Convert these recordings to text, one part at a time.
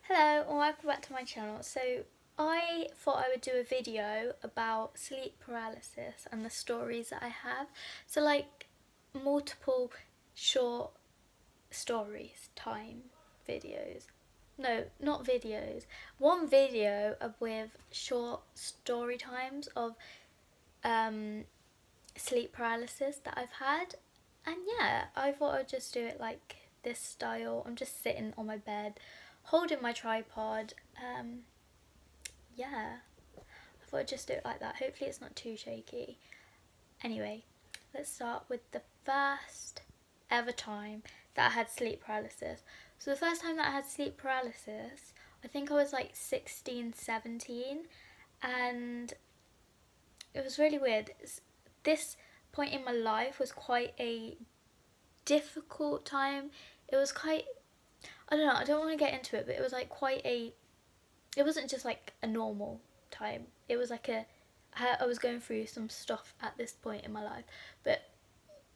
Hello and welcome back to my channel. So I thought I would do a video about sleep paralysis and the stories that I have. So like multiple short stories, time videos. No, not videos. One video with short story times of sleep paralysis that I've had. And yeah, I thought I'd just do it like this style. I'm just sitting on my bed, holding my tripod. Yeah, I thought I'd just do it like that. Hopefully it's not too shaky. Anyway, let's start with the first ever time that I had sleep paralysis. So the first time that I had sleep paralysis, I think I was like 16, 17, and it was really weird. This point in my life was quite a difficult time. It was quite, I don't know, I don't want to get into it, but it was like it wasn't just like a normal time. It was like I was going through some stuff at this point in my life, but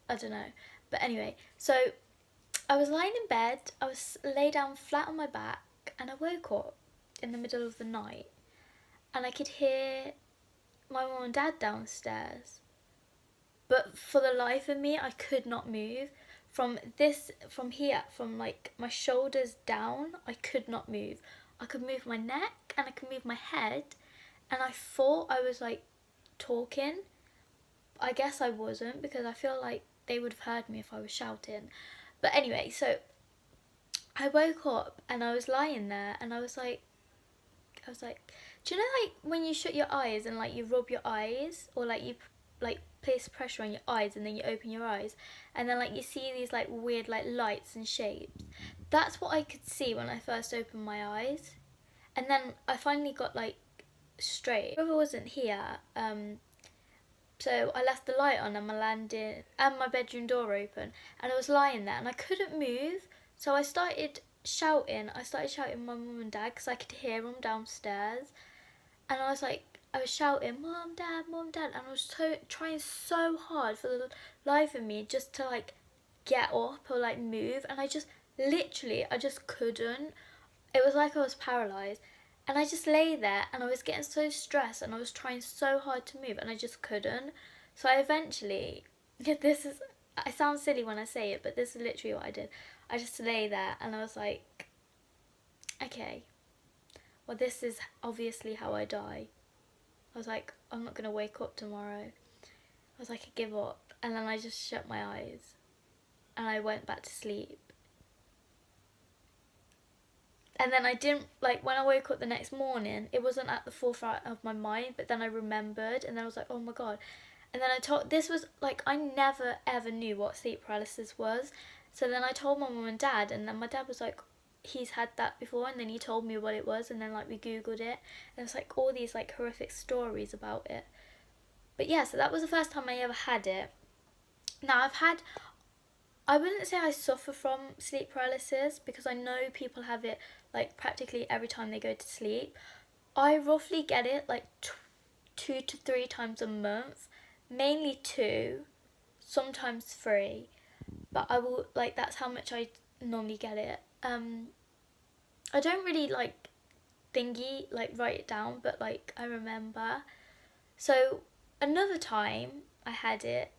I don't know. But anyway, so I was lying in bed, I was laid down flat on my back, and I woke up in the middle of the night, and I could hear my mum and dad downstairs. But for the life of me, I could not move. From here, from like my shoulders down, I could not move. I could move my neck and I could move my head, and I thought I was like talking. I guess I wasn't, because I feel like they would have heard me if I was shouting. But anyway, so I woke up and I was lying there, and I was like, do you know like when you shut your eyes and like you rub your eyes, or like you like place pressure on your eyes and then you open your eyes, and then like you see these like weird like lights and shapes? That's what I could see when I first opened my eyes. And then I finally got like straight. My brother wasn't here, so I left the light on and my landing and my bedroom door open, and I was lying there and I couldn't move. So I started shouting. I started shouting my mum and dad because I could hear them downstairs, and I was shouting, "Mom, Dad, Mom, Dad," and I was trying so hard for the life of me just to like get up or like move, and I just literally I just couldn't. It was like I was paralysed, and I just lay there and I was getting so stressed and I was trying so hard to move and I just couldn't. So I eventually, this is, I sound silly when I say it, but this is literally what I did. I just lay there and I was like, okay, well, this is obviously how I die. I was like, I'm not going to wake up tomorrow. I was like, I give up. And then I just shut my eyes and I went back to sleep. And then I didn't, like, when I woke up the next morning, it wasn't at the forefront of my mind, but then I remembered, and then I was like, oh my god. And then this was, like, I never ever knew what sleep paralysis was. So then I told my mum and dad, and then my dad was like, he's had that before, and then he told me what it was, and then, like, we Googled it, and it's, like, all these, like, horrific stories about it. But yeah, so that was the first time I ever had it. Now, I wouldn't say I suffer from sleep paralysis, because I know people have it like practically every time they go to sleep. I roughly get it like 2 to 3 times a month, mainly 2, sometimes 3, but I will like that's how much I normally get it. I don't really like write it down, but like I remember. So another time I had it,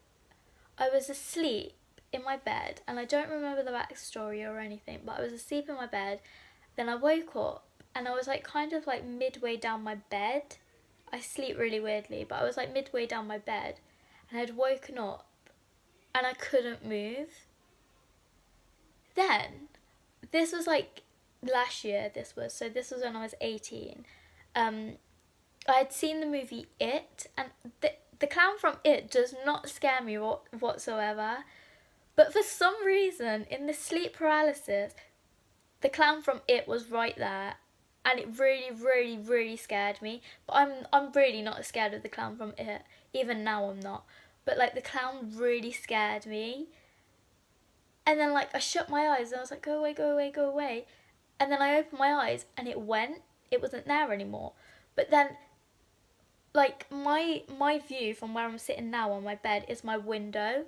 I was asleep in my bed, and I don't remember the backstory or anything, but I was asleep in my bed. Then I woke up and I was like kind of like midway down my bed. I sleep really weirdly, but I was like midway down my bed and I'd woken up and I couldn't move. Then, this was like last year, this was when I was 18. I had seen the movie It, and the clown from It does not scare me whatsoever. But for some reason, in the sleep paralysis, the clown from It was right there, and it really, really, really scared me. But I'm really not scared of the clown from It. Even now I'm not. But like the clown really scared me. And then like I shut my eyes and I was like, go away, go away, go away. And then I opened my eyes and it went. It wasn't there anymore. But then like my view from where I'm sitting now on my bed is my window.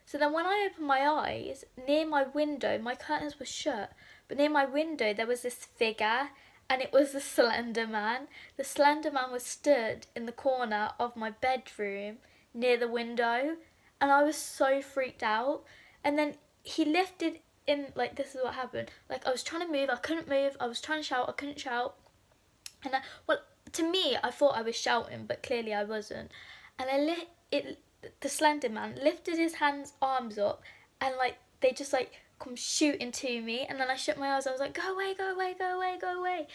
So then when I opened my eyes, near my window, my curtains were shut, but near my window there was this figure, and it was the Slender Man. The Slender Man was stood in the corner of my bedroom near the window, and I was so freaked out. And then he lifted in, like, this is what happened. Like, I was trying to move, I couldn't move, I was trying to shout, I couldn't shout. And well, to me, I thought I was shouting, but clearly I wasn't. And the Slender Man lifted his arms up, and like they just like come shooting to me. And then I shut my eyes. I was like, go away, go away, go away, go away.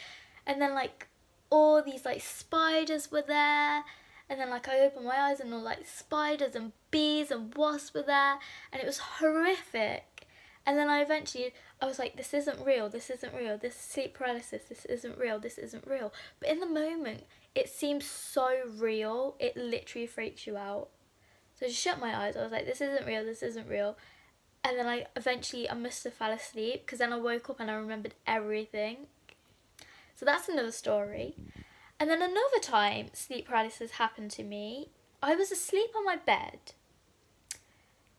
And then like all these like spiders were there. And then like I opened my eyes, and all like spiders and bees and wasps were there, and it was horrific. And then I was like, this isn't real, this isn't real, this is sleep paralysis, this isn't real, this isn't real. But in the moment, it seems so real, it literally freaks you out. So I just shut my eyes, I was like, this isn't real, this isn't real. And then I must have fell asleep, because then I woke up and I remembered everything. So that's another story. And then another time sleep paralysis happened to me, I was asleep on my bed.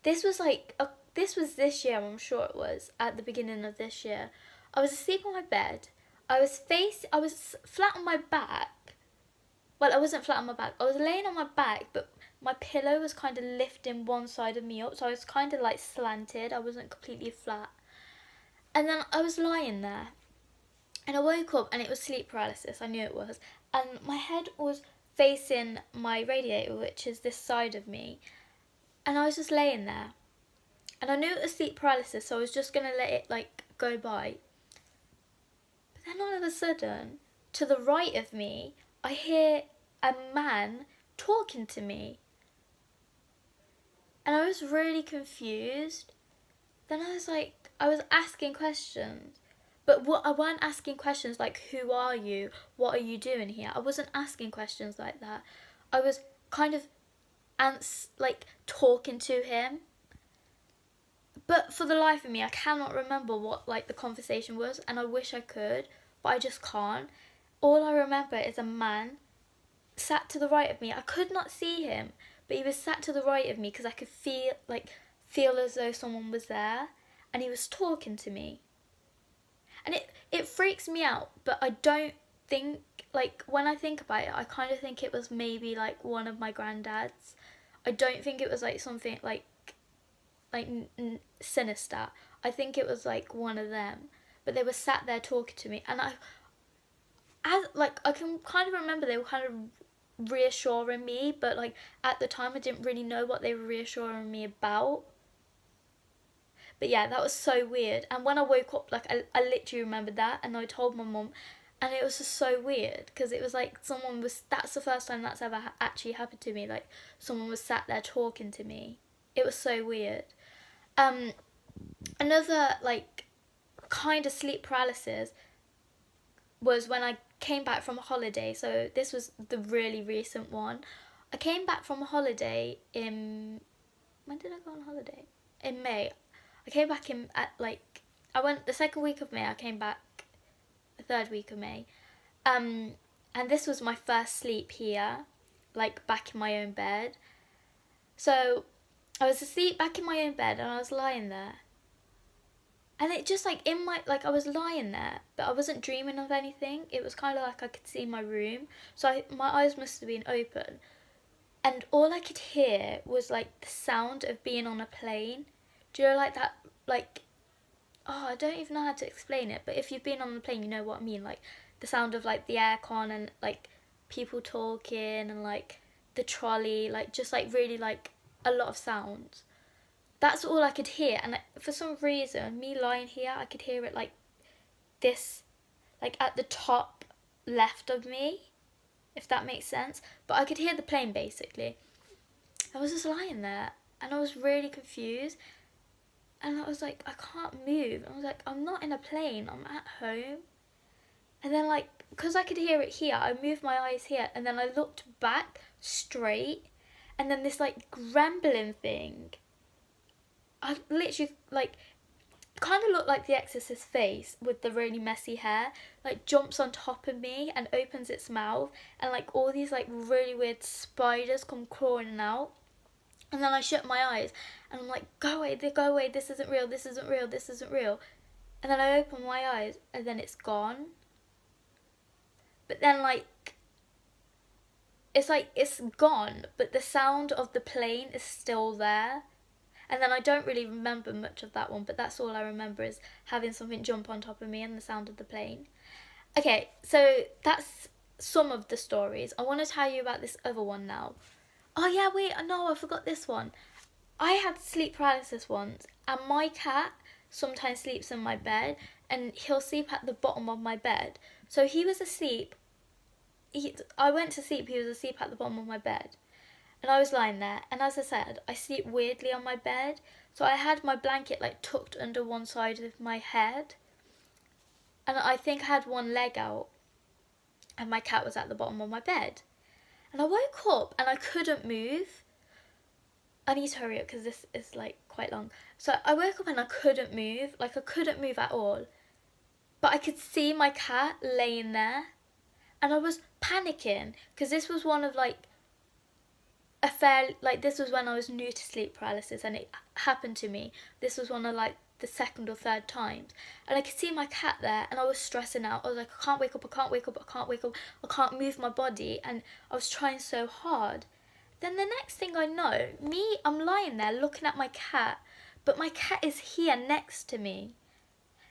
This was this year, I'm sure it was, at the beginning of this year. I was asleep on my bed. I was flat on my back. Well, I wasn't flat on my back. I was laying on my back, but my pillow was kind of lifting one side of me up, so I was kind of like slanted. I wasn't completely flat. And then I was lying there, and I woke up, and it was sleep paralysis. I knew it was. And my head was facing my radiator, which is this side of me. And I was just laying there. And I knew it was sleep paralysis, so I was just going to let it like go by. But then all of a sudden, to the right of me, I hear a man talking to me. And I was really confused. Then I was asking questions. But I weren't asking questions like, who are you? What are you doing here? I wasn't asking questions like that. I was kind of talking to him. But for the life of me, I cannot remember what like the conversation was, and I wish I could, but I just can't. All I remember is a man sat to the right of me. I could not see him, but he was sat to the right of me because I could feel as though someone was there, and he was talking to me. And it freaks me out, but I don't think, like, when I think about it, I kind of think it was maybe like one of my granddads. I don't think it was like something like sinister. I think it was like one of them, but they were sat there talking to me, and I can kind of remember they were kind of reassuring me, but like at the time I didn't really know what they were reassuring me about. But yeah, that was so weird. And when I woke up, like I literally remembered that, and I told my mum, and it was just so weird because it was like that's the first time that's ever actually happened to me. Like someone was sat there talking to me. It was so weird. Another like kind of sleep paralysis was when I came back from a holiday. So this was the really recent one. I came back from a holiday when did I go on holiday? In May. I came back I went the second week of May. I came back the third week of May. And this was my first sleep here, like back in my own bed. So I was asleep back in my own bed, and I was lying there. And it just like I was lying there, but I wasn't dreaming of anything. It was kind of like I could see my room. So my eyes must have been open. And all I could hear was like the sound of being on a plane. Do you know like that, like, I don't even know how to explain it, but if you've been on the plane, you know what I mean. Like the sound of like the aircon and like people talking and like the trolley, like just like really like a lot of sounds. That's all I could hear, and for some reason, me lying here, I could hear it like this, like at the top left of me, if that makes sense. But I could hear the plane basically. I was just lying there, and I was really confused, and I was like, I can't move. I was like, I'm not in a plane, I'm at home. And then like, because I could hear it here, I moved my eyes here, and then I looked back straight, and then this like grembling thing, I literally like kind of looked like the Exorcist's face with the really messy hair, like jumps on top of me and opens its mouth, and like all these like really weird spiders come crawling out. And then I shut my eyes, and I'm like, go away, this isn't real, this isn't real, this isn't real. and then I open my eyes and then it's gone. But then it's gone, but the sound of the plane is still there. And then I don't really remember much of that one, but that's all I remember, is having something jump on top of me and the sound of the plane. Okay, so that's some of the stories. I want to tell you about this other one now. Oh yeah, wait, no, I forgot this one. I had sleep paralysis once, and my cat sometimes sleeps in my bed, and he'll sleep at the bottom of my bed. So he was asleep. I went to sleep, he was asleep at the bottom of my bed. And I was lying there, and as I said, I sleep weirdly on my bed. So I had my blanket tucked under one side of my head. And I think I had one leg out, and my cat was at the bottom of my bed. And I woke up and I couldn't move. I need to hurry up because this is quite long. So I woke up and I couldn't move. I couldn't move at all. But I could see my cat laying there. And I was panicking because this was one of this was when I was new to sleep paralysis, and it happened to me. This was one of the second or third times, and I could see my cat there, and I was stressing out. I was like, I can't wake up, I can't wake up, I can't wake up, I can't move my body, and I was trying so hard. Then the next thing I know, I'm lying there looking at my cat, but my cat is here next to me.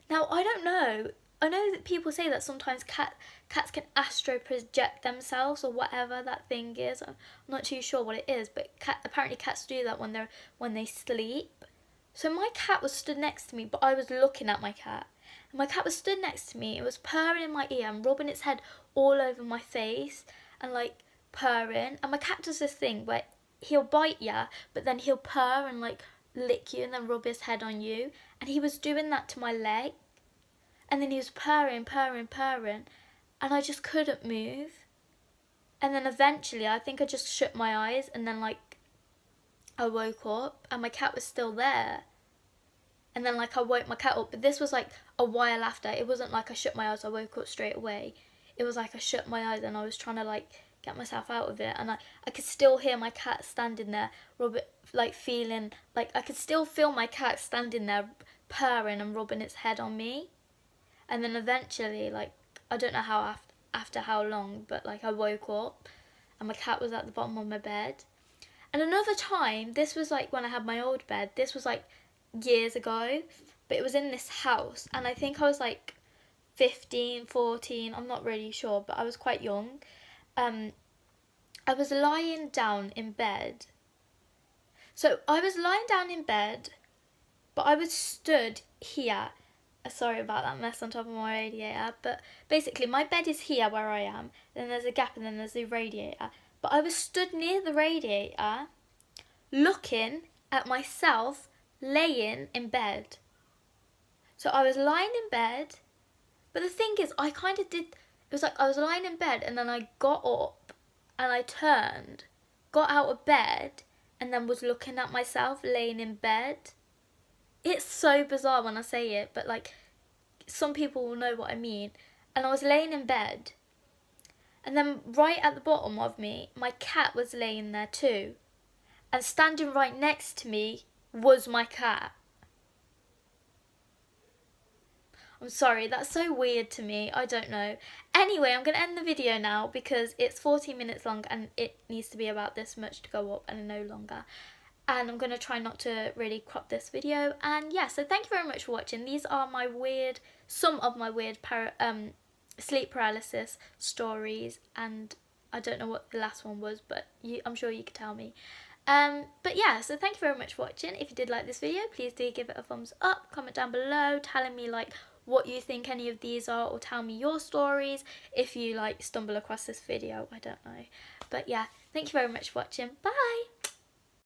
Now, I don't know. I know that people say that sometimes cats can astral project themselves, or whatever that thing is. I'm not too sure what it is, but apparently cats do that when they sleep. So my cat was stood next to me, but I was looking at my cat. And my cat was stood next to me. It was purring in my ear and rubbing its head all over my face and purring. And my cat does this thing where he'll bite you, but then he'll purr and lick you and then rub his head on you. And he was doing that to my leg. And then he was purring, and I just couldn't move. And then eventually, I think I just shut my eyes, and then I woke up, and my cat was still there. And then I woke my cat up, but this was a while after. It wasn't I shut my eyes, I woke up straight away. It was I shut my eyes, and I was trying to get myself out of it, and I could still hear my cat standing there, feeling I could still feel my cat standing there, purring and rubbing its head on me. And then eventually, I don't know how after how long, but I woke up and my cat was at the bottom of my bed. And another time, this was when I had my old bed. This was years ago, but it was in this house, and I think I was 15, 14, I'm not really sure, but I was quite young. I was lying down in bed. So I was lying down in bed, but I was stood here. Sorry about that mess on top of my radiator, but basically my bed is here where I am, then there's a gap, and then there's the radiator. But I was stood near the radiator, looking at myself laying in bed. So I was lying in bed, but the thing is, I kind of did, it was I was lying in bed, and then I got up, and I turned, got out of bed, and then was looking at myself laying in bed. It's so bizarre when I say it, but some people will know what I mean. And I was laying in bed, and then right at the bottom of me, my cat was laying there too. And standing right next to me was my cat. I'm sorry, that's so weird to me. I don't know. Anyway, I'm going to end the video now because it's 14 minutes long and it needs to be about this much to go up and no longer. And I'm going to try not to really crop this video. And yeah, so thank you very much for watching. These are some of my weird sleep paralysis stories. And I don't know what the last one was, but I'm sure you could tell me. But yeah, so thank you very much for watching. If you did like this video, please do give it a thumbs up. Comment down below telling me what you think any of these are, or tell me your stories if you stumble across this video. I don't know. But yeah, thank you very much for watching. Bye!